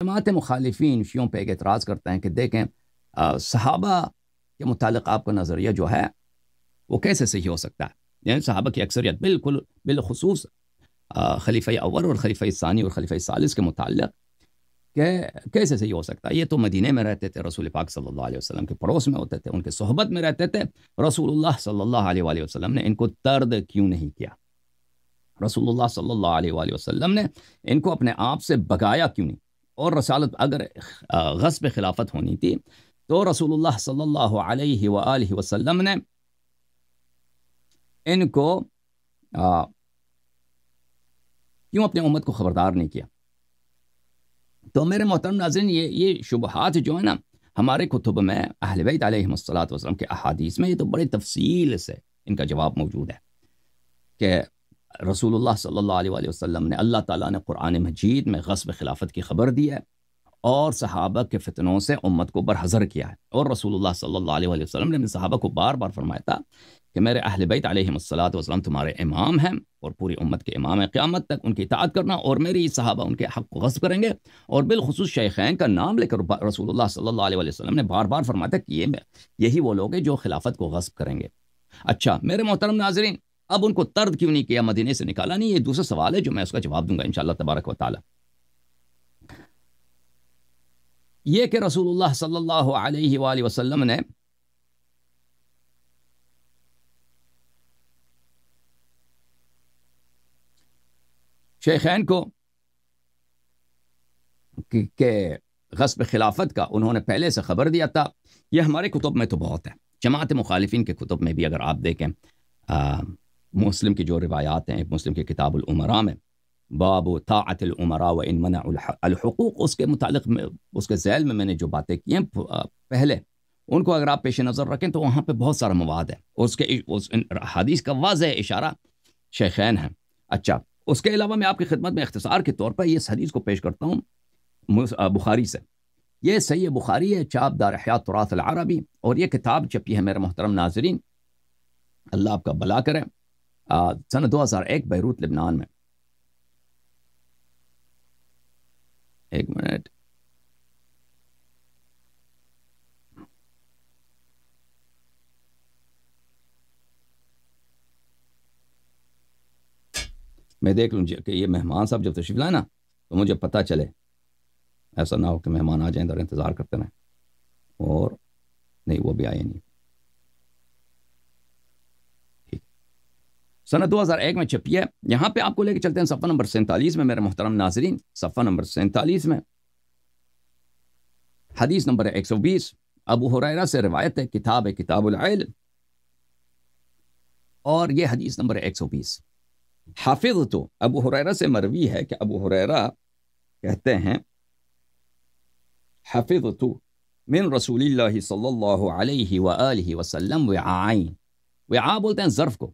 جماعت مخالفین شیعوں پہ ایک اعتراض کرتے ہیں کہ دیکھیں صحابہ کے متعلق آپ کا نظریہ جو ہے وہ کیسے صحیح ہو سکتا ہے، یعنی صحابہ کی اکثریت بالکل بالخصوص خلیفہ اول اور خلیفہ ثانی اور خلیفہ ثالث کے متعلق کہ کیسے صحیح ہو سکتا ہے؟ یہ تو مدینے میں رہتے تھے، رسول پاک صلی اللہ علیہ وسلم کے پڑوس میں ہوتے تھے، ان کے صحبت میں رہتے تھے، رسول اللہ صلی اللہ علیہ وآلہ وسلم نے ان کو طرد کیوں نہیں کیا؟ رسول اللہ صلی اللہ علیہ وآلہ وسلم نے ان کو اپنے آپ سے بگایا کیوں نہیں؟ اور رسالت اگر غصب خلافت ہونی تھی تو رسول اللہ صلی اللہ علیہ وآلہ وسلم نے ان کو کیوں اپنے امت کو خبردار نہیں کیا؟ تو میرے محترم ناظرین، یہ شبہات جو ہے نا ہمارے کتب میں اہل بیت علیہم الصلوۃ والسلام کے احادیث میں یہ تو بڑی تفصیل سے ان کا جواب موجود ہے کہ رسول اللہ صلی اللہ علیہ وآلہ وسلم نے، اللہ تعالیٰ نے قرآن مجید میں غصب خلافت کی خبر دی ہے اور صحابہ کے فتنوں سے امت کو برحذر کیا ہے، اور رسول اللہ صلی اللہ علیہ وآلہ وسلم نے اپنے صحابہ کو بار بار فرمایا تھا کہ میرے اہل بیت علیہم الصلوۃ والسلام تمہارے امام ہیں اور پوری امت کے امام ہیں، قیامت تک ان کی اطاعت کرنا، اور میری صحابہ ان کے حق کو غصب کریں گے، اور بالخصوص شیخین کا نام لے کر رسول اللہ صلی اللہ علیہ وآلہ وسلم نے بار بار فرمایا تھا کہ یہی وہ لوگ ہیں جو خلافت کو غصب کریں گے۔ اچھا میرے محترم ناظرین، اب ان کو طرد کیوں نہیں کیا، مدینے سے نکالا نہیں؟ یہ دوسرا سوال ہے جو میں اس کا جواب دوں گا انشاءاللہ تبارک و تعالی۔ یہ کہ رسول اللہ صلی اللہ علیہ وآلہ وسلم نے شیخین کو کہ غصب خلافت کا انہوں نے پہلے سے خبر دیا تھا، یہ ہمارے کتب میں تو بہت ہے، جماعت مخالفین کے کتب میں بھی اگر آپ دیکھیں، مسلم کی جو روایات ہیں، مسلم کی کتاب الامراء میں باب طاعت الامراء وان منعوا الحقوق، اس کے متعلق میں اس کے ذیل میں میں نے جو باتیں کی ہیں پہلے، ان کو اگر آپ پیش نظر رکھیں تو وہاں پہ بہت سارا مواد ہے، اس کے حدیث کا واضح اشارہ شیخین ہیں۔ اچھا، اس کے علاوہ میں آپ کی خدمت میں اختصار کے طور پر اس حدیث کو پیش کرتا ہوں بخاری سے۔ یہ صحیح بخاری ہے، چاپ دار احیاء تراث العربی، اور یہ کتاب چھپی ہے میرے محترم ناظرین، اللہ آپ کا بھلا کرے، سن 2001 بیروت لبنان میں۔ ایک منٹ، میں دیکھ لوں کہ یہ مہمان صاحب جب تشریف لائے نا تو مجھے پتہ چلے، ایسا نہ ہو کہ مہمان آ جائیں اور انتظار کرتے رہیں، اور نہیں وہ بھی آئے نہیں۔ سنہ 2001 میں چھپی ہے، یہاں پہ آپ کو لے کے چلتے ہیں صفحہ نمبر 47 میں میرے محترم ناظرین، صفحہ نمبر 47 میں حدیث نمبر 120 ابو ہریرہ سے روایت ہے، کتاب العلم، اور یہ حدیث نمبر 120۔ حافظ تو ابو ہریرہ سے مروی ہے کہ ابو ہریرہ کہتے ہیں حفظت من رسول اللہ صلی اللہ علیہ وآلہ وسلم وعائیں، وعاء بولتے ہیں ظرف کو،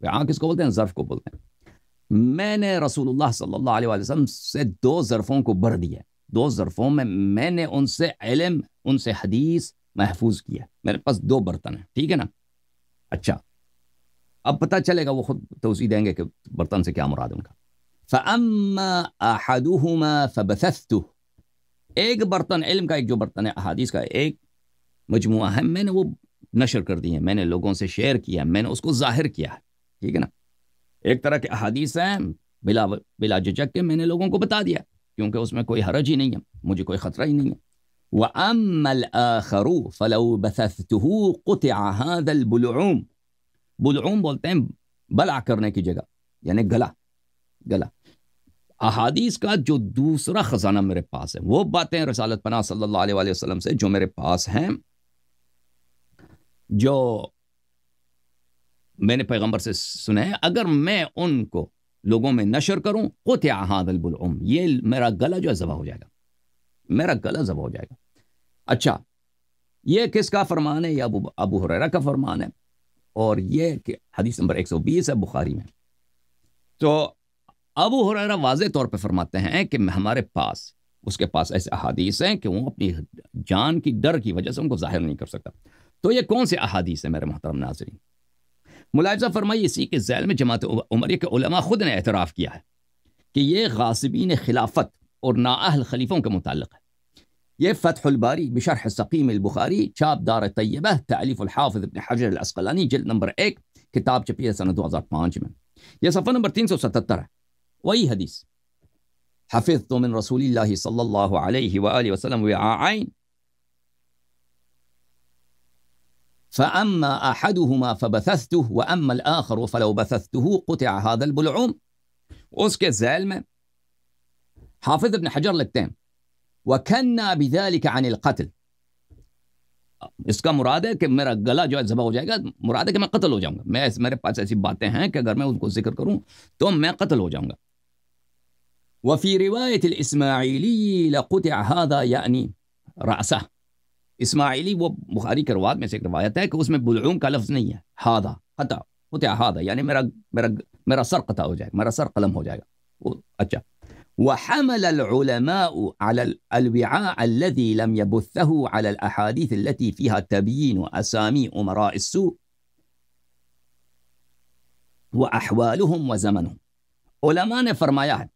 وعاء کس کو بولتے ہیں؟ ظرف کو بولتے ہیں۔ میں نے رسول اللہ صلی اللہ علیہ وآلہ وسلم سے 2 ظرفوں کو بھر دیا، 2 ظرفوں میں نے ان سے علم، ان سے حدیث محفوظ کیا، میرے پاس 2 برتن ہیں، ٹھیک ہے نا؟ اچھا، اب پتہ چلے گا، وہ خود توضیح دیں گے کہ برتن سے کیا مراد ان کا۔ فَأَمَّا أَحَدُهُمَا فَبَثَثْتُهُ، ایک برتن علم کا، ایک جو برتن ہے احادیث کا ایک مجموعہ ہے، میں نے وہ نشر کر دی ہے، میں نے لوگوں سے شیئر کیا، میں نے اس کو ظاہر کیا ہے، ٹھیک ہے نا؟ ایک طرح کے احادیث ہیں، بلا جھجک کے میں نے لوگوں کو بتا دیا، کیونکہ اس میں کوئی حرج ہی نہیں ہے، مجھے کوئی خطرہ ہی نہیں ہے۔ وَأَمَّا الْآخَرُ فَلَوْ بَثَثْتُهُ قُطِعَ هَذَا الْبُلْعُومُ، بلعوم بولتے ہیں بلع کرنے کی جگہ، یعنی گلا۔ احادیث کا جو دوسرا خزانہ میرے پاس ہے، وہ باتیں رسالت پناہ صلی اللہ علیہ وآلہ وسلم سے جو میرے پاس ہیں، جو میں نے پیغمبر سے سنے ہیں، اگر میں ان کو لوگوں میں نشر کروں، قطع هذا البلعوم، یہ میرا گلا جو ہے ذبح ہو جائے گا، میرا گلا ذبح ہو جائے گا۔ اچھا، یہ کس کا فرمان ہے؟ یہ ابو ہریرہ کا فرمان ہے، اور یہ کہ حدیث نمبر 120 ہے بخاری میں۔ تو ابو ہریرہ واضح طور پہ فرماتے ہیں کہ ہمارے پاس، اس کے پاس ایسے احادیث ہیں کہ وہ اپنی جان کی ڈر کی وجہ سے ان کو ظاہر نہیں کر سکتا۔ تو یہ کون سے احادیث ہیں میرے محترم ناظرین؟ ملاحظہ فرمائیے، اسی کے ذیل میں جماعت عمریہ کے علماء خود نے اعتراف کیا ہے کہ یہ غاصبین خلافت اور نااہل خلیفوں کے متعلق ہے۔ یہ فتح الباری بشرح سقیم البخاری، چھاپ دار طیبہ، تالیف الحافظ ابن حجر العسقلانی، جلد نمبر 1، کتاب چھپی ہے سنہ 2005 میں۔ یہ صفحہ نمبر 377 ہے۔ وہی حدیث، حفظت من رسول اللہ صلی اللہ علیہ وآلہ وسلم وعاءین فأما أحدهما فبثثته وأما الآخر فلو بثثته قطع هذا البلعوم۔ اس کے ذیل میں حافظ ابن حجر لکھتے ہیں وَكَنَّا بِذَلِكَ عَنِ الْقَتْلِ، اس کا مراد ہے کہ میرا گلا جو ہے ذبح ہو جائے گا، مراد ہے کہ میں قتل ہو جاؤں گا۔ میرے پاس ایسی باتیں ہیں کہ اگر میں ان کو ذکر کروں تو میں قتل ہو جاؤں گا۔ وفي رواية الإسماعيلي لقطع هذا يعني رأسه، اسماعیلی وہ بخاری کے روایت میں سے ایک روایت ہے کہ اس میں بلعوم کا لفظ نہیں ہے، ہادہ قطع ہادہ یعنی میرا سر قطع ہو جائے گا، میرا سر قلم ہو جائے گا۔ اچھا، وحمل العلماء على الوعاء الذي لم يبثه على الأحاديث التي فيها تبيين أسامي أمراء السوء وأحوالهم وزمنهم۔ علماء نے فرمایا ہے،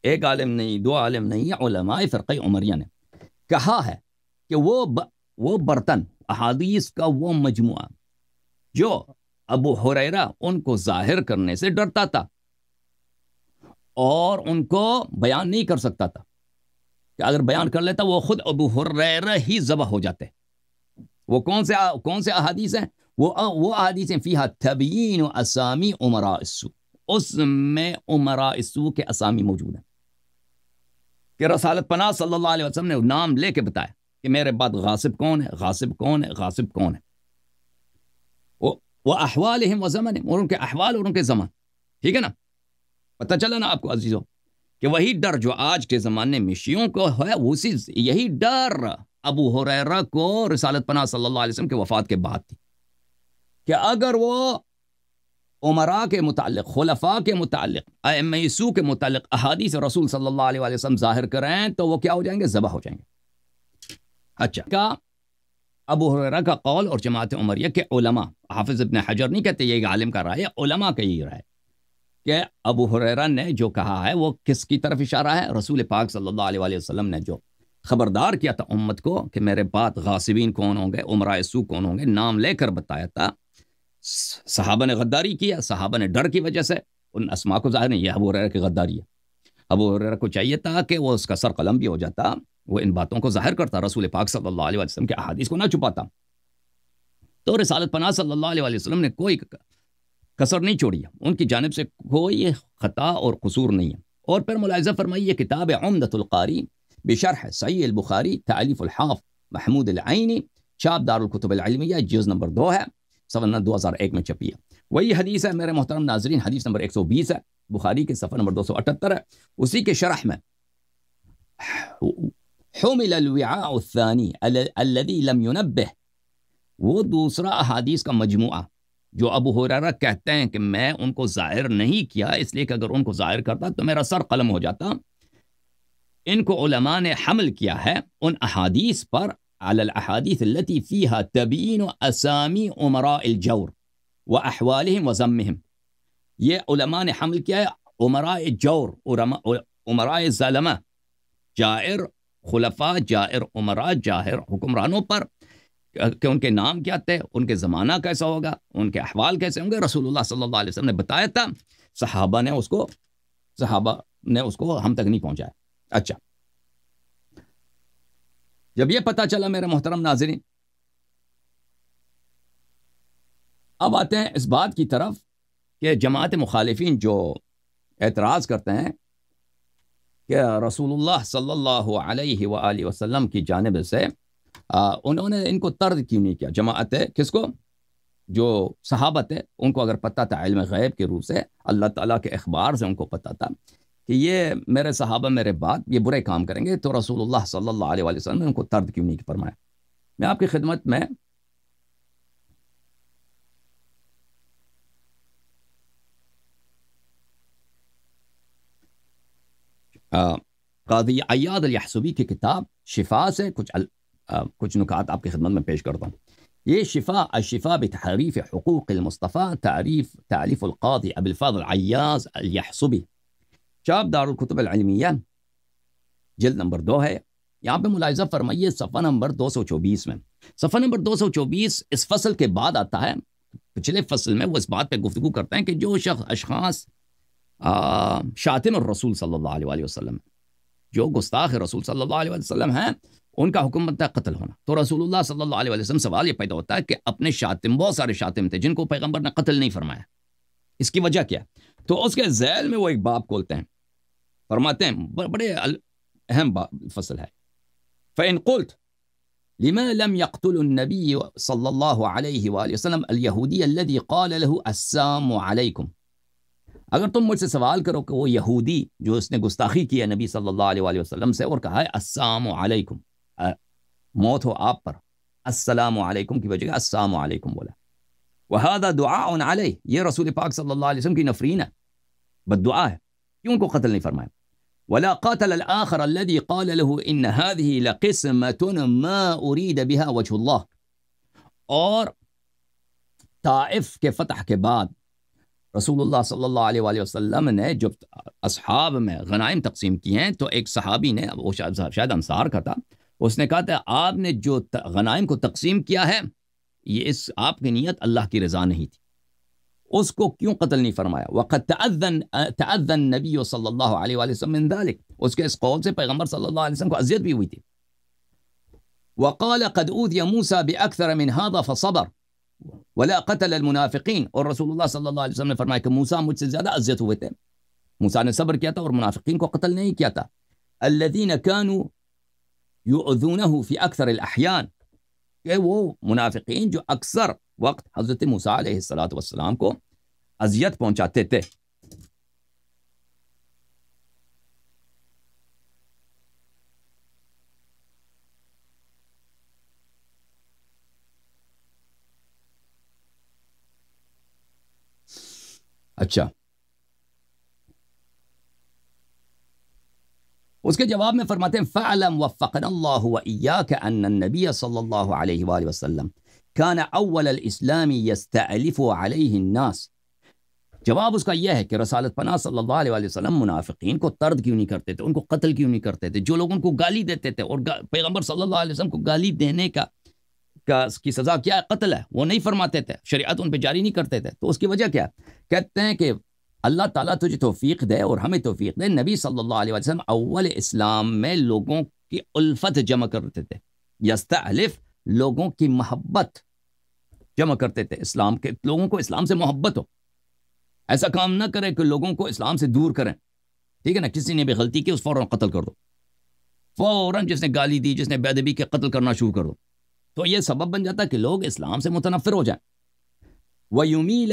ایک عالم نہیں، دو عالم نہیں، علماء فرقہ عمریہ نے کہا ہے کہ وہ برتن، احادیث کا وہ مجموعہ جو ابو ہریرہ ان کو ظاہر کرنے سے ڈرتا تھا اور ان کو بیان نہیں کر سکتا تھا، کہ اگر بیان کر لیتا وہ خود ابو ہریرہ ہی ذبح ہو جاتے۔ وہ کون سے احادیث ہیں؟ وہ احادیث ہیں فیہا تبیین اسامی امراء السوء، اس میں امراء السوء کے اسامی موجود ہیں، کہ رسالت پناہ صلی اللہ علیہ وسلم نے نام لے کے بتایا کہ میرے بعد غاصب کون ہے، غاصب کون ہے، غاصب کون ہے۔ وہ احوالہم و زمنہم، اور ان کے احوال اور ان کے زمان، ٹھیک ہے نا؟ پتہ چلا نا آپ کو عزیزو کہ وہی ڈر جو آج کے زمانے میں شیعوں کو ہے، یہی ڈر ابو ہریرہ کو رسالت پناہ صلی اللہ علیہ وسلم کے وفات کے بعد تھی، کہ اگر وہ عمراء کے متعلق، خلفاء کے متعلق، ائمہ سوء کے متعلق احادیث رسول صلی اللہ علیہ وسلم ظاہر کریں تو وہ کیا ہو جائیں گے؟ ذبح ہو جائیں گے۔ اچھا، کا ابو ہریرہ کا قول اور جماعت عمریہ کے علماء، حافظ ابن حجر نہیں کہتے یہ عالم کا رائے ہے، علماء کا یہ رائے کہ ابو ہریرہ نے جو کہا ہے وہ کس کی طرف اشارہ ہے؟ رسول پاک صلی اللہ علیہ وسلم نے جو خبردار کیا تھا امت کو کہ میرے بعد غاصبین کون ہوں گے، عمراء سوء کون ہوں گے، نام لے کر بتایا تھا۔ صحابہ نے غداری کیا، صحابہ نے ڈر کی وجہ سے ان اسماء کو ظاہر نہیں، یہ ابو ہریرہ کی غداری ہے۔ ابو ہریرہ کو چاہیے تھا کہ وہ اس کا سر قلم بھی ہو جاتا، وہ ان باتوں کو ظاہر کرتا، رسول پاک صلی اللہ علیہ وسلم کے احادیث کو نہ چھپاتا۔ تو رسالت پناہ صلی اللہ علیہ وسلم نے کوئی کسر نہیں چھوڑی ہے، ان کی جانب سے کوئی خطا اور قصور نہیں ہے۔ اور پھر ملاحظہ فرمائیے کتاب عمدۃ القاری بشرح صحیح البخاری، تالیف الحافظ محمود العینی، چھاپ دار الکتب العلمیہ، جز نمبر 2 ہے، صفحہ 2001 میں چھپی ہے۔ وہی حدیث ہے میرے محترم ناظرین، حدیث نمبر 120 ہے، بخاری کے صفحہ نمبر 278 ہے۔ اسی کے شرح میں حمل الوعاء الثانی الذي لم ينبه، وہ دوسرا احادیث کا مجموعہ جو ابو ہریرہ کہتے ہیں کہ میں ان کو ظاہر نہیں کیا، اس لیے کہ اگر ان کو ظاہر کرتا تو میرا سر قلم ہو جاتا۔ ان کو علماء نے حمل کیا ہے ان احادیث پر، علی الاحادیث التي فيها تبیین اسامی امراء الجور واحوالهم وذمهم، یہ علماء نے حمل کیا ہے امراء جور، امراء ظالمہ، جائر خلفاء، جائر عمراء، جائر حکمرانوں پر، کہ ان کے نام کیا تھے، ان کے زمانہ کیسا ہوگا، ان کے احوال کیسے ہوں گے۔ رسول اللہ صلی اللہ علیہ وسلم نے بتایا تھا، صحابہ نے اس کو ہم تک نہیں پہنچایا۔ اچھا، جب یہ پتہ چلا میرے محترم ناظرین، اب آتے ہیں اس بات کی طرف کہ جماعت مخالفین جو اعتراض کرتے ہیں کہ رسول اللہ صلی اللہ علیہ وآلہ وسلم کی جانب سے انہوں نے ان کو طرد کیوں نہیں کیا؟ جماعت کس کو؟ جو صحابہ تھے، ان کو اگر پتہ تھا علم غیب کے روح سے، اللہ تعالیٰ کے اخبار سے ان کو پتہ تھا کہ یہ میرے صحابہ میرے بعد یہ برے کام کریں گے، تو رسول اللہ صلی اللہ علیہ وسلم نے ان کو طرد کیوں نہیں فرمایا؟ میں آپ کی خدمت میں قاضی عیاض الیحسبی کی کتاب شفا سے کچھ نکات آپ کی خدمت میں پیش کرتا ہوں۔ یہ الشفا بتحریف حقوق المصطفیٰ، تعلیف القاضی ابو الفضل عیاض الیحسبی، چاپ دار الکتب العلمیہ، جلد نمبر 2 ہے. یہاں پہ ملاحظہ فرمائیے صفحہ نمبر 224 میں. صفحہ نمبر 224 اس فصل کے بعد آتا ہے. پچھلے فصل میں وہ اس بات پہ گفتگو کرتے ہیں کہ جو اشخاص شاتم الرسول صلی اللہ علیہ وسلم، جو گستاخ رسول صلی اللہ علیہ وسلم ہیں، ان کا حکم بنتا ہے قتل ہونا. تو رسول اللہ صلی اللہ علیہ وسلم سوال یہ پیدا ہوتا ہے کہ اپنے شاتم، بہت سارے شاتم تھے جن کو پیغمبر نے قتل نہیں فرمایا، اس کی وجہ کیا؟ تو اس کے ذیل میں وہ ایک باب کھولتے ہیں، فرماتے ہیں بڑے اہم فصل ہے. فَإِن قُلْتَ لِمَا لَمْ يَقْتُلُ النَّبِيُّ صلی اللہ علیہ وآلہ وسلم الْيَهُودِيَ الَّذِي قَالَ لَهُ السَّلَامُ عَلَيْكُمْ، اگر تم مجھ سے سوال کرو کہ وہ یہودی جو اس نے گستاخی کی ہے نبی صلی اللہ علیہ وآلہ وسلم سے اور کہا ہے السلام علیکم، موت ہو آپ پر، السلام علیکم کی وجہ السلام علیکم بولا. وَهَذَا دُعَاءٌ عَلَيْهِ، یہ رسول پاک صلی اللہ علیہ وسلم کی نفرین ہے، بد دعا ہے. کیوں ان کو قتل نہیں فرمایا؟ وَلَا قَاتَلَ الْآخَرَ الَّذِي قَالَ لَهُ إِنَّ هَذِهِ لَقِسْمَةٌ مَا أُرِيدَ بِهَا وَجْهُ اللَّهِ. اور طائف کے فتح کے بعد رسول اللہ صلی اللہ علیہ وآلہ وسلم نے جب اصحاب میں غنائم تقسیم کی ہیں تو ایک صحابی نے، وہ شاید انصار کا تھا، اس نے کہا تھا آپ نے جو غنائم کو تقسیم کیا ہے یہ آپ کی نیت اللہ کی رضا نہیں تھی، اس کو کیوں قتل نہیں فرمایا؟ وقد تعذن النبی صلی اللہ علیہ وآلہ وسلم من ذلك، اس کے اس قول سے پیغمبر صلی اللہ علیہ وسلم کو اذیت بھی ہوئی تھی. وقال قد اوذی موسیٰ باکثر من هذا فصبر ولا قتل المنافقین، اور رسول اللہ صلی اللہ علیہ وسلم نے فرمایا کہ موسیٰ مجھ سے زیادہ اذیت ہوئے تھے، موسیٰ نے صبر کیا تھا اور منافقین کو قتل نہیں کیا تھا. الذین كانوا یؤذونه فی اکثر الاحیان، کہ وہ منافقین جو اکثر وقت حضرت موسیٰ علیہ السلام کو اذیت پہنچاتے تھے. اچھا، اس کے جواب میں فرماتے ہیں فَعْلَمْ وَفَّقَنَا اللَّهُ وَإِيَّاكَ أَنَّ النَّبِيَّ صلی اللہ علیہ وآلہ وسلم كان اول الاسلام يستألف علیہ الناس. جواب اس کا یہ ہے کہ رسالت پناہ صلی اللہ علیہ وآلہ وسلم منافقین کو طرد کیوں نہیں کرتے تھے، ان کو قتل کیوں نہیں کرتے تھے؟ جو لوگ ان کو گالی دیتے تھے، اور پیغمبر صلی اللہ علیہ وسلم کو گالی دینے کی سزا کیا ہے؟ قتل ہے، وہ نہیں فرماتے تھے، شریعت ان پہ جاری نہیں کرتے تھے. تو اس کی وجہ کیا ہے؟ کہتے ہیں کہ اللہ تعالیٰ تجھے توفیق دے اور ہمیں توفیق دے. نبی صلی اللہ علیہ وسلم اول اسلام میں لوگوں کی الفت جمع کرتے تھے، یستألف لوگوں کی محبت جمع کرتے تھے، اسلام کے لوگوں کو اسلام سے محبت ہو. ایسا کام نہ کرے کہ لوگوں کو اسلام سے دور کریں، ٹھیک ہے نا؟ کسی نے بھی غلطی کی اس فوراً قتل کر دو، فوراً جس نے گالی دی، جس نے بے ادبی کے قتل کرنا شروع کر دو. تو یہ سبب بن جاتا ہے کہ لوگ اسلام سے متنفر ہو جائیں. وَيُمِيلَ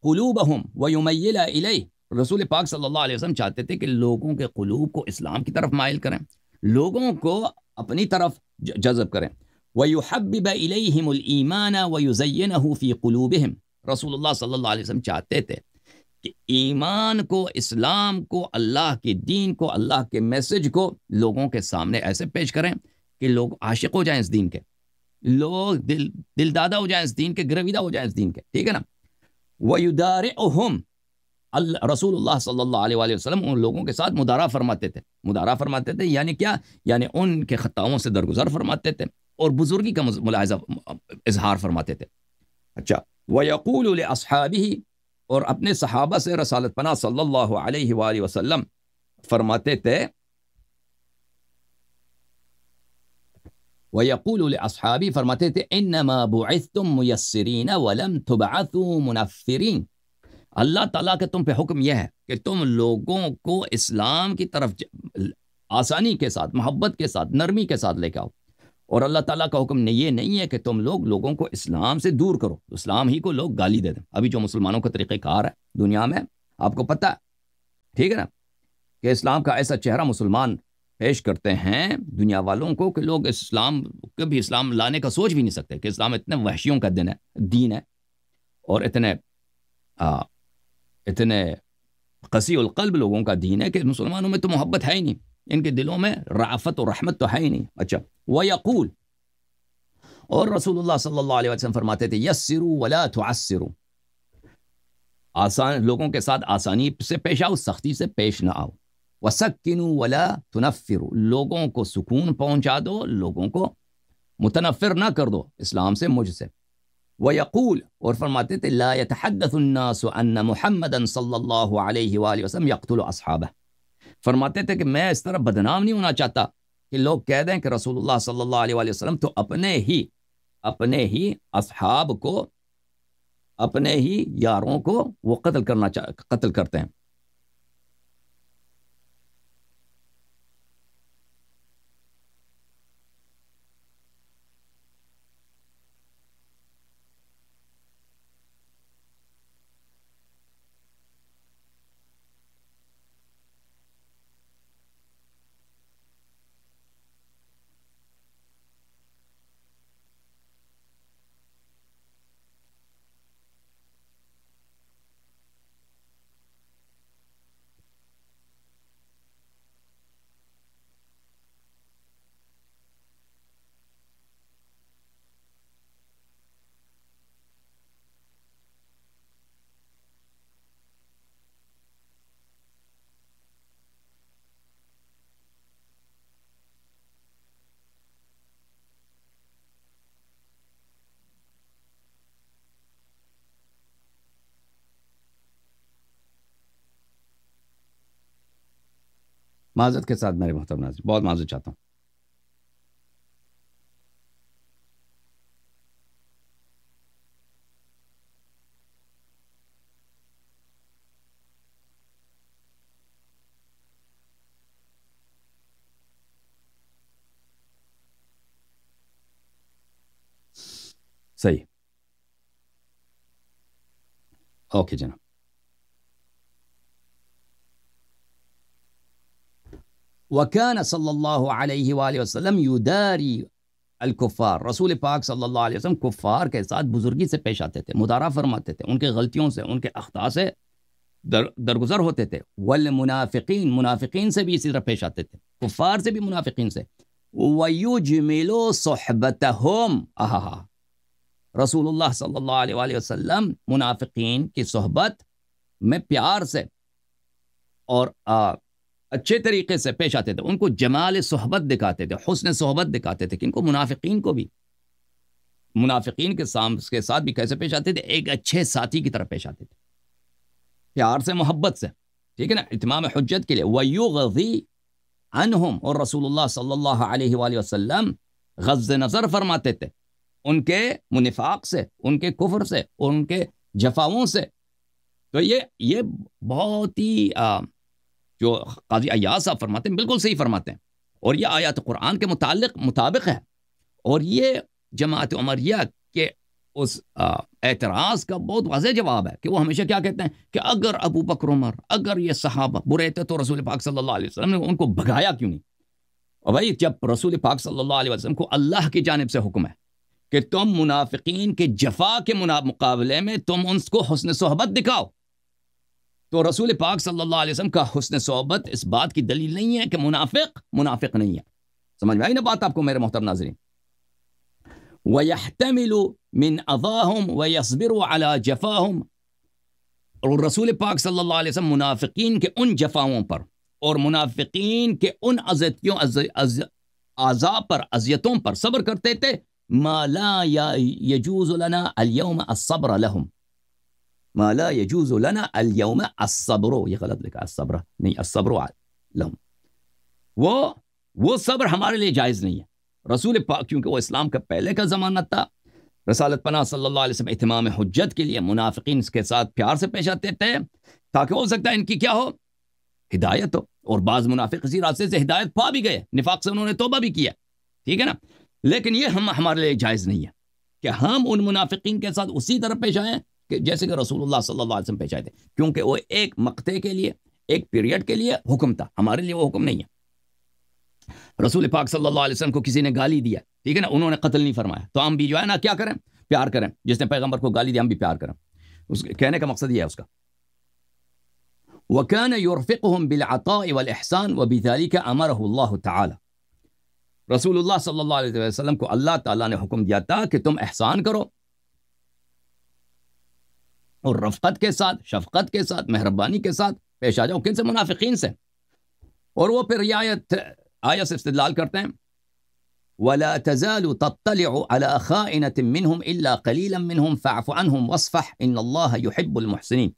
قُلُوبَهُمْ وَيُمَيِّلَ إِلَيْهِ، رسول پاک صلی اللہ علیہ وسلم چاہتے تھے کہ لوگوں کے قلوب کو اسلام کی طرف مائل کریں، لوگوں کو اپنی طرف جذب کریں. وَيُحَبِّبَ إِلَيْهِمُ الْإِيمَانَ وَيُزَيِّنَهُ فِي قُلُوبِهِمْ، رسول اللہ صلی اللہ علیہ وسلم چاہتے تھے کہ ایمان کو، اسلام کو، اللہ کے دین کو، اللہ کے میسج کو لوگوں کے سامنے ایسے پیش کریں کہ لوگ عاشق ہو جائیں اس دین کے، لوگ دل دادا ہو جائیں اس دین کے، گرویدہ ہو جائیں اس دین کے، ٹھیک ہے نا؟ وَيُدَارِعُهُمْ، رسول اللہ صلی اللہ علیہ وآلہ وسلم ان لوگوں کے ساتھ مدارا فرماتے تھے. مدارا فرماتے تھے یعنی کیا؟ یعنی ان کے خطاؤں سے درگزر فرماتے تھے اور بزرگی کا ملاحظہ اظہار فرماتے تھے. اچھا، وَيَقُولُ لِأَصْحَابِهِ، اور اپنے صحابہ سے رسالت پناہ صلی اللہ علیہ وآلہ وسلم فرماتے تھے، وَيَقُولُ لِأَصْحَابِهِ، فرماتے تھے إِنَّمَا بُعِثْتُم مُيَسِّرِينَ وَلَمْ تُبْعَثُوا مُنَفِّرِينَ، اللہ تعالیٰ کے تم پہ حکم یہ ہے کہ تم لوگوں کو اسلام کی طرف آسانی کے ساتھ، محبت کے ساتھ، نرمی کے ساتھ لے کے آؤ، اور اللہ تعالیٰ کا حکم یہ نہیں ہے کہ تم لوگوں کو اسلام سے دور کرو، اسلام ہی کو لوگ گالی دے دیں. ابھی جو مسلمانوں کا طریقہ کار ہے دنیا میں آپ کو پتہ ہے، ٹھیک ہے نا، کہ اسلام کا ایسا چہرہ مسلمان پیش کرتے ہیں دنیا والوں کو کہ لوگ اسلام کبھی اسلام لانے کا سوچ بھی نہیں سکتے، کہ اسلام اتنے وحشیوں کا دین ہے اور اتنے قسی القلب لوگوں کا دین ہے کہ مسلمانوں میں تو محبت ہے ہی نہیں، ان کے دلوں میں رافت و رحمت تو ہے ہی نہیں. اچھا، وَيَقُول، اور رسول اللہ صلی اللہ علیہ وسلم فرماتے تھے یسروا ولا تعسروا، آسان لوگوں کے ساتھ آسانی سے پیش آؤ، سختی سے پیش نہ آؤ. وَسَكِّنُوا وَلَا تُنَفِّرُوا، لوگوں کو سکون پہنچا دو، لوگوں کو متنفر نہ کر دو اسلام سے، مجھ سے. وَيَقُول، اور فرماتے تھے لَا يَتَحَدَّثُ النَّاسُ أَنَّ مُحَمَّدًا صلی اللہ علیہ وآلہ وسلم يَقْتُلُ أَصْحَابَهُ، فرماتے تھے کہ میں اس طرح بدنام نہیں ہونا چاہتا کہ لوگ کہہ دیں کہ رسول اللہ صلی اللہ علیہ وآلہ وسلم تو اپنے ہی اصحاب کو، اپنے ہی یاروں کو وہ قتل کرتے ہیں. معذرت کے ساتھ میرے محترم ناظرین، بہت معذرت چاہتا ہوں. صحیح، اوکے جناب. وَكَانَ صلی اللہ علیہ وآلہ وسلم یداری الکفار، رسول پاک صلی اللہ علیہ وسلم کفار کے ساتھ بزرگی سے پیش آتے تھے، مدارا فرماتے تھے، ان کے غلطیوں سے، ان کے اخطاء سے درگزر ہوتے تھے. والمنافقین، منافقین سے بھی اسی طرح پیش آتے تھے، کفار سے بھی، منافقین سے. وَيُجْمِلُ صُحْبَتَهُمْ، رسول اللہ صلی اللہ علیہ وآلہ وسلم منافقین کی صحبت میں پیار سے اور اچھے طریقے سے پیش آتے تھے، ان کو جمال صحبت دکھاتے تھے، حسن صحبت دکھاتے تھے. کہ ان کو منافقین کو بھی، منافقین کے ساتھ بھی کیسے پیش آتے تھے؟ ایک اچھے ساتھی کی طرح پیش آتے تھے، پیار سے، محبت سے، ٹھیک ہے نا، اتمام حجت کے لیے. وَيُغْضِي عَنْهُمْ، اور رسول اللہ صلی اللہ علیہ وآلہ وسلم غض نظر فرماتے تھے ان کے منفاق سے، ان کے کفر سے، اور ان کے جفاؤں سے. تو یہ بہت ہی جو قاضی عیاض صاحب فرماتے ہیں بالکل صحیح فرماتے ہیں، اور یہ آیات قرآن کے مطابق ہے. اور یہ جماعت عمریہ کے اس اعتراض کا بہت واضح جواب ہے کہ وہ ہمیشہ کیا کہتے ہیں کہ اگر ابو بکر عمر، اگر یہ صحابہ برے تھے تو رسول پاک صلی اللہ علیہ وسلم نے ان کو بھگایا کیوں نہیں؟ اور بھائی جب رسول پاک صلی اللہ علیہ وسلم کو اللہ کی جانب سے حکم ہے کہ تم منافقین کے جفا کے مقابلے میں تم ان کو حسن صحبت دکھاؤ، تو رسول پاک صلی اللہ علیہ وسلم کا حسن صحبت اس بات کی دلیل نہیں ہے کہ منافق نہیں ہے. سمجھ میں آئی نا بات آپ کو میرے محترم ناظرین؟ وَيَحْتَمِلُ مِنْ أَذَاهُمْ وَيَصْبِرُ عَلَى جَفَاهُمْ، اور رسول پاک صلی اللہ علیہ وسلم منافقین کے ان جفاؤں پر اور منافقین کے ان عذاب پر، اذیتوں پر صبر کرتے تھے. مَا لَا يَجُوزُ لَنَا الْيَوْمَ الصَّبْرَ لَهُمْ، ما لا يجوز لنا اليوم الصبر، یہ غلط لکھا، الصبر نہیں، الصبر لهم، وہ صبر ہمارے لیے جائز نہیں ہے. رسول پاک کیونکہ وہ اسلام کا پہلے کا زمانہ تھا، رسالت پناہ صلی اللہ علیہ وسلم اتمام حجت کے لیے منافقین اس کے ساتھ پیار سے پیش آتے تھے تاکہ ہو سکتا ہے ان کی کیا ہو، ہدایت ہو. اور بعض منافق اسی راستے سے ہدایت پا بھی گئے، نفاق سے انہوں نے توبہ بھی کیا، ٹھیک ہے نا. لیکن یہ ہمارے لیے جائز نہیں ہے کہ ہم ان منافقین کے ساتھ اسی طرح پیش آئیں کہ جیسے کہ رسول اللہ صلی اللہ علیہ وسلم پیش آئے تھے، کیونکہ وہ ایک مقطع کے لیے، ایک پیریڈ کے لیے حکم تھا، ہمارے لیے وہ حکم نہیں ہے. رسول پاک صلی اللہ علیہ وسلم کو کسی نے گالی دیا، ٹھیک ہے نا، انہوں نے قتل نہیں فرمایا، تو ہم بھی جو ہے نا کیا کریں، پیار کریں. جس نے پیغمبر کو گالی دیا ہم بھی پیار کریں. اس کہنے کا مقصد یہ ہے اس کا. وَكَانَ يُرْفِقُهُمْ بِالْعَطَاءِ وَالْإِحْسَانِ وَبِذَلِكَ أَمَرَهُ اللَّهُ تعالی، رسول اللہ صلی اللہ علیہ وسلم کو اللہ تعالیٰ نے حکم دیا تھا کہ تم احسان کرو اور رفقت کے ساتھ، شفقت کے ساتھ، مہربانی کے ساتھ پیش آ جاؤ. کن سے؟ منافقین سے. اور وہ پھر آیت سے استدلال کرتے ہیں وَلَا تَزَالُ تَطَّلِعُ عَلَى خَائِنَةٍ مِّنْهُمْ إِلَّا قَلِيلًا مِّنْهُمْ فَاعْفُ عَنْهُمْ وَاصْفَحْ إِنَّ اللَّهَ يُحِبُّ الْمُحْسِنِينَ.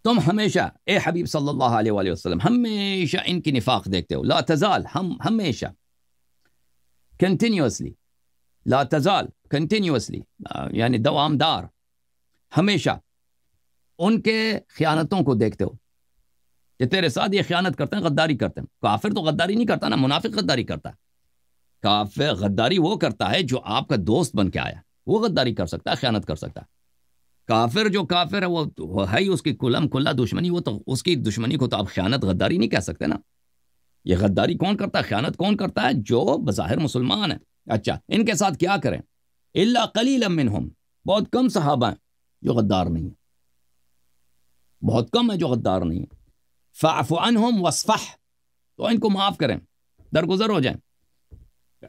تم ہمیشہ اے حبیب صلی اللہ علیہ وآلہ وسلم ہمیشہ ان کی نفاق دیکھتے ہو. لا تزال، ہم ہمیشہ کنٹینیوسلی، لا تزال کنٹینیوسلی یعنی دوامدار، ہمیشہ ان کے خیانتوں کو دیکھتے ہو کہ تیرے ساتھ یہ خیانت کرتے ہیں، غداری کرتے ہیں. کافر تو غداری نہیں کرتا نا، منافق غداری کرتا ہے. کافر غداری وہ کرتا ہے جو آپ کا دوست بن کے آیا، وہ غداری کر سکتا ہے، خیانت کر سکتا ہے. کافر جو کافر ہے وہ ہے ہی اس کی کلم کلا دشمنی، وہ تو اس کی دشمنی کو تو آپ خیانت غداری نہیں کہہ سکتے نا. یہ غداری کون کرتا ہے، خیانت کون کرتا ہے؟ جو بظاہر مسلمان ہے. اچھا، ان کے ساتھ کیا کریں؟ الا قلیلا منہم، بہت کم صحابہ ہیں جو غدار نہیں ہیں، بہت کم ہے جو غدار نہیں ہیں. فاعف عنہم واصفح، تو ان کو معاف کریں، درگزر ہو جائیں.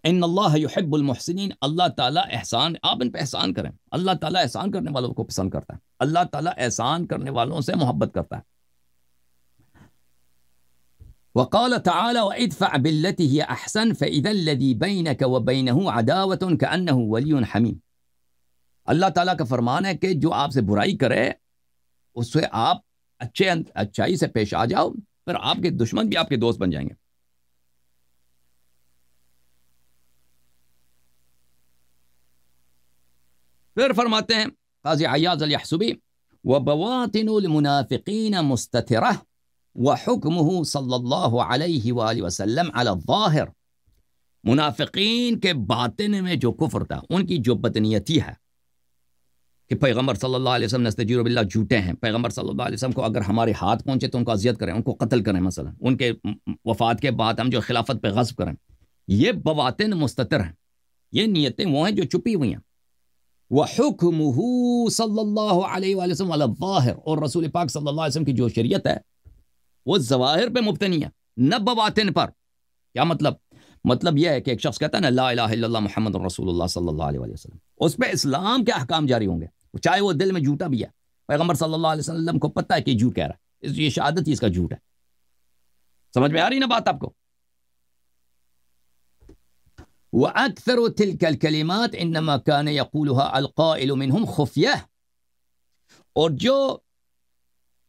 ان اللہ یحب المحسنین، اللہ تعالیٰ احسان، آپ ان پہ احسان کریں. اللہ تعالیٰ احسان کرنے والوں کو پسند کرتا ہے، اللہ تعالیٰ احسان کرنے والوں سے محبت کرتا ہے. وقال تعالی وادفع بالتي هي احسن فاذا الذي بينك وبينه عداوة كأنه ولي حميم. اللہ تعالیٰ کا فرمان ہے کہ جو آپ سے برائی کرے اس سے آپ اچھائی سے پیش آ جاؤ، پھر آپ کے دشمن بھی آپ کے دوست بن جائیں گے. پھر فرماتے ہیں قاضی عیاض الیحسبی وبواطن المنافقین مستترہ وحکمہ صلی اللہ علیہ وآلہ وسلم علی الظاہر. منافقین کے باطن میں جو کفر تھا، ان کی جو بدنیتی ہے کہ پیغمبر صلی اللہ علیہ وسلم نستجیر باللہ جھوٹے ہیں، پیغمبر صلی اللہ علیہ وسلم کو اگر ہمارے ہاتھ پہنچے تو ان کو اذیت کریں، ان کو قتل کریں، مثلا ان کے وفات کے بعد ہم جو خلافت پہ غصب کریں. یہ بواطن مستتر ہیں، یہ نیتیں وہ ہیں جو چھپی ہوئی ہیں. وَحُكْمُهُ صلی اللہ علیہ وآلہ وسلم علی الظاہر، اور رسول پاک صلی اللہ علیہ وسلم کی جو شریعت ہے وہ ظواہر پہ مبتنی ہے، نہ بواطن پر. کیا مطلب یہ ہے کہ ایک شخص کہتا ہے نا لا الہ الا اللہ محمد رسول اللہ صلی اللہ علیہ وآلہ وسلم، اس پہ اسلام کے احکام جاری ہوں گے، چاہے وہ دل میں جھوٹا بھی ہے. پیغمبر صلی اللہ علیہ وسلم کو پتہ ہے کہ جھوٹ کہہ رہا ہے، یہ شہادت ہی اس کا جھوٹ ہے. سمجھ میں آ رہی نا بات آپ کو؟ وَأَكْثَرُ تِلْكَ الْكَلِمَاتِ إِنَّمَا كَانَ يَقُولُهَا الْقَائِلُ مِنْهُمْ خُفْيَةً. اور جو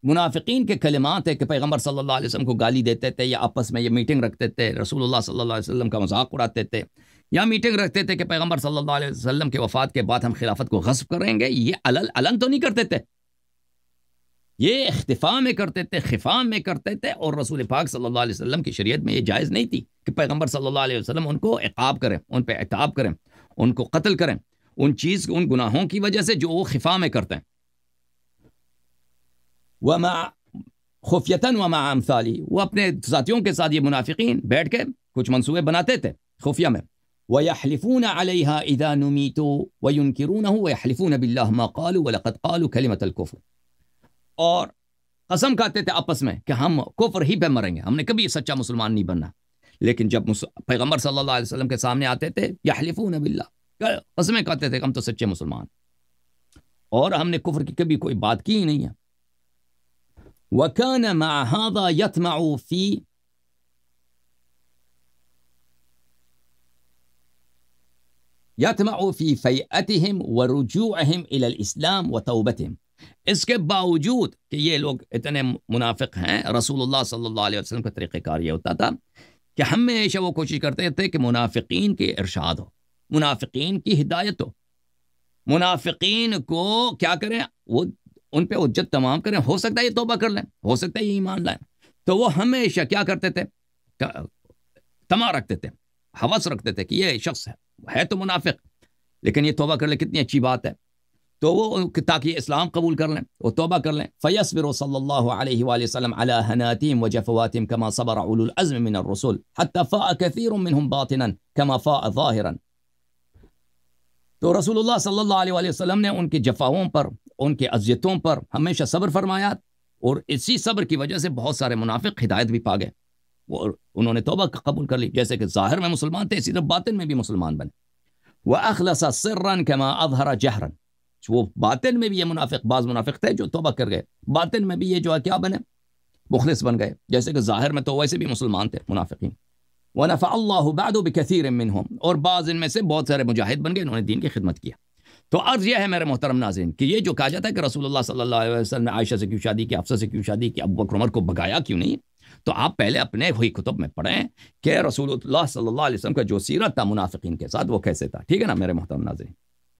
منافقین کے کلمات ہے کہ پیغمبر صلی اللہ علیہ وسلم کو گالی دیتے تھے، یا آپس میں یہ میٹنگ رکھتے تھے، رسول اللہ صلی اللہ علیہ وسلم کا مذاق اڑاتے تھے، یا میٹنگ رکھتے تھے کہ پیغمبر صلی اللہ علیہ وسلم کے وفات کے بعد ہم خلافت کو غصب کریں گے، یہ علن تو نہیں کرتے تھے، یہ اختفاء میں کرتے تھے، خفاء میں کرتے تھے. اور رسول پاک صلی اللہ علیہ وسلم کی شریعت میں یہ جائز نہیں تھی کہ پیغمبر صلی اللہ علیہ وسلم ان کو عقاب کریں، ان پہ عتاب کریں، ان کو قتل کریں ان گناہوں کی وجہ سے جو وہ خفاء میں کرتے ہیں. وَمَا خُفْيَةً وَمَا أَمْثَالِهِ، وہ اپنے ساتھیوں کے ساتھ یہ منافقین بیٹھ کے کچھ منصوبے بناتے تھے خفیہ میں. وَيَحْلِفُونَ عَلَيْهَا إِذَا نُمِيتُوا وَيُنْكِرُونَهُ وَيَحْلِفُونَ بِاللَّهِ مَا قَالُوا وَلَقَدْ قَالُوا كَلِمَةَ الْكُفْرِ. اور قسم کھاتے تھے آپس میں کہ ہم کفر ہی پہ مریں گے، ہم نے کبھی سچا مسلمان نہیں بننا. لیکن جب پیغمبر صلی اللہ علیہ وسلم کے سامنے آتے تھے یحلفون باللہ، قسمیں کھاتے تھے کہ ہم تو سچے مسلمان، اور ہم نے کفر کی کبھی کوئی بات کی ہی نہیں ہے. وَكَانَ مَعَ هَذَا يَطْمَعُ فِي فَيْئَتِهِمْ وَرُجُوعِهِمْ إِلَى الْإِسْلَامِ وَتَوْبَتِهِمْ. اس کے باوجود کہ یہ لوگ اتنے منافق ہیں، رسول اللہ صلی اللہ علیہ وسلم کا طریقہ کار یہ ہوتا تھا کہ ہمیشہ وہ کوشش کرتے تھے کہ منافقین کے ارشاد ہو، منافقین کی ہدایت ہو، منافقین کو کیا کریں، وہ ان پہ حجت تمام کریں. ہو سکتا ہے یہ توبہ کر لیں، ہو سکتا ہے یہ ایمان لائیں. تو وہ ہمیشہ کیا کرتے تھے، تما رکھتے تھے، ہوس رکھتے تھے کہ یہ شخص ہے تو منافق، لیکن یہ توبہ کر لے کتنی اچھی بات ہے. تو وہ تاکہ اسلام قبول کر لیں، وہ توبہ کر لیں. فَيَصْبِرُ صلی اللہ علیہ وآلہ وسلم علی حناتیم وجفواتیم کما صبر اولو العزم من الرسل حتی فاء کثیر منہم باطنا کما فاء ظاہرا. تو رسول اللہ صلی اللہ علیہ وآلہ وسلم نے ان کی جفاؤں پر، ان کے اذیتوں پر ہمیشہ صبر فرمایا، اور اسی صبر کی وجہ سے بہت سارے منافق ہدایت بھی پا گئے، وہ انہوں نے توبہ قبول کر لی. جیسے کہ ظاہر میں مسلمان تھے، اسی طرح باطن میں بھی مسلمان بنے. وَأَخْلَصَ سِرًّا كَمَا أَظْهَرَ جَهْرًا. وہ باطن میں بھی یہ منافق، بعض منافق تھے جو توبہ کر گئے، باطن میں بھی یہ جو ہے کیا بنے، مخلص بن گئے، جیسے کہ ظاہر میں تو ویسے بھی مسلمان تھے منافقین. وَنَفَعَ اللَّهُ بَعْدُ بِكَثِيرٍ مِّنْهُمْ، اور بعض ان میں سے بہت سارے مجاہد بن گئے، انہوں نے دین کی خدمت کیا. تو عرض یہ ہے میرے محترم ناظرین کہ یہ جو کہا جاتا ہے کہ رسول اللہ صلی اللہ علیہ وسلم نے عائشہ سے کیوں شادی کی، حفصہ سے کیوں شادی کی، ابو بکر عمر کو بھگایا کیوں نہیں، تو آپ پہلے اپنے وہی کتب میں پڑھیں کہ رسول اللہ صلی اللہ علیہ وسلم کا جو سیرت تھا منافقین کے ساتھ وہ کیسے تھا. ٹھیک ہے نا میرے محترم ناظرین.